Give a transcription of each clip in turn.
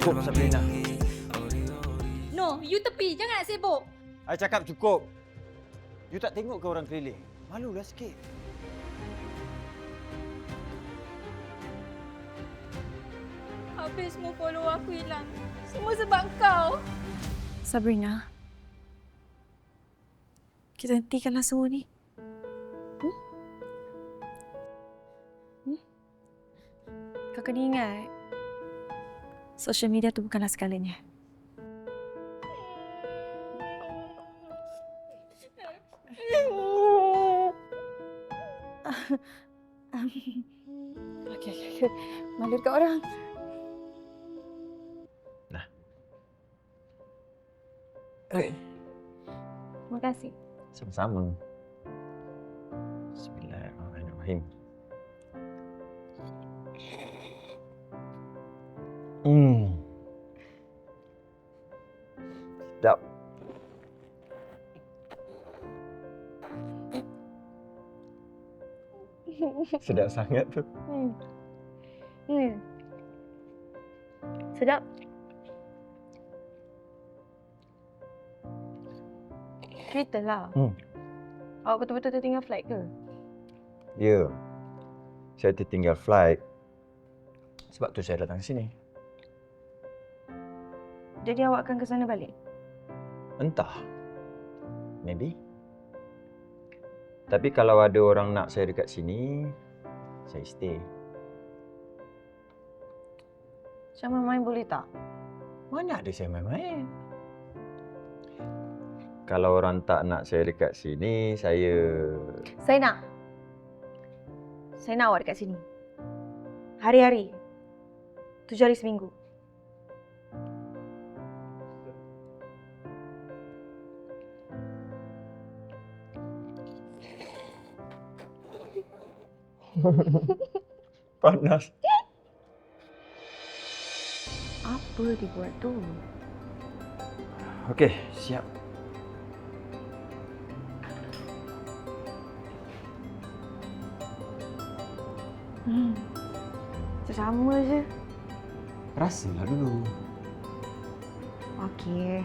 Cukup, Sabrina. No, you tepi. Jangan nak sibuk. I cakap cukup. You tak tengok ke orang keliling? Malulah sikit. Habis semua follower aku hilang. Semua sebab kau. Sabrina, kita hentikanlah semua ni. Kau kena ingat, social media tu bukanlah segalanya. Okey. Malu dekat orang. Nah. Terima kasih. Sama-sama. Bismillahirrahmanirrahim. Sedap. Sedap sangat tu. Sedap. Ceritalah. Awak betul-betul tertinggal flight ke? Ya. Saya tertinggal flight. Sebab tu saya datang ke sini. Jadi awak akan ke sana balik? Entah. Maybe. Tapi kalau ada orang nak saya dekat sini, saya stay. Macam main boleh tak? Mana ada saya main-main? Kalau orang tak nak saya dekat sini, saya... Saya nak. Saya nak awak dekat sini. Hari-hari. 7 hari seminggu. Panas. Apa dibuat tu? Okey, siap. Sama je. Rasalah dulu. Okey.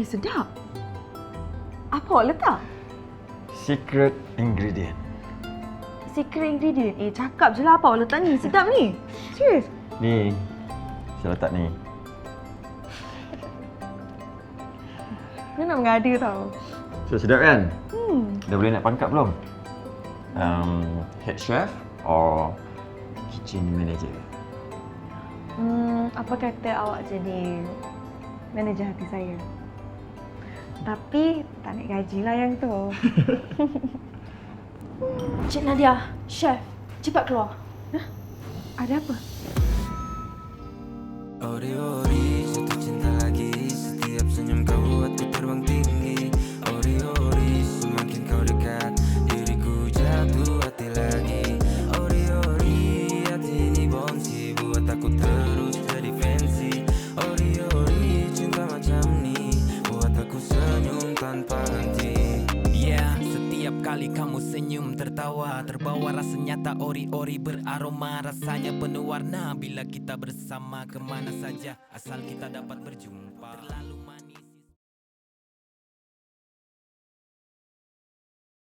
Sedap. Apa awak letak? Secret ingredient. Secret ingredient? Cakap je lah apa awak letak ni. Sedap ni. Serius. Ni, saya letak ni. Dia nak mengada tau. So, sedap kan? Dah boleh nak pangkat belum? Head chef or kitchen manager? Apa kata awak jadi manager hati saya? Tapi tak naik gaji lah yang tu. Cik Nadia, chef, cepat keluar. Ada apa? Ori-ori, jatuh cinta lagi. Setiap senyum kau buatku terbang tinggi. Ori-ori, semakin kau dekat, diriku jatuh hati lagi. Ori-ori, hati ini bonsi, buat aku terus jadi fancy. Ori-ori, cinta macam ni, buat aku senyum tanpa henti. Yeah, setiap kali kamu senyum tertawa, terbawa rasa nyata. Ori-ori beraroma, rasanya penuh warna. Bila kita bersama kemana saja, asal kita dapat berjumpa.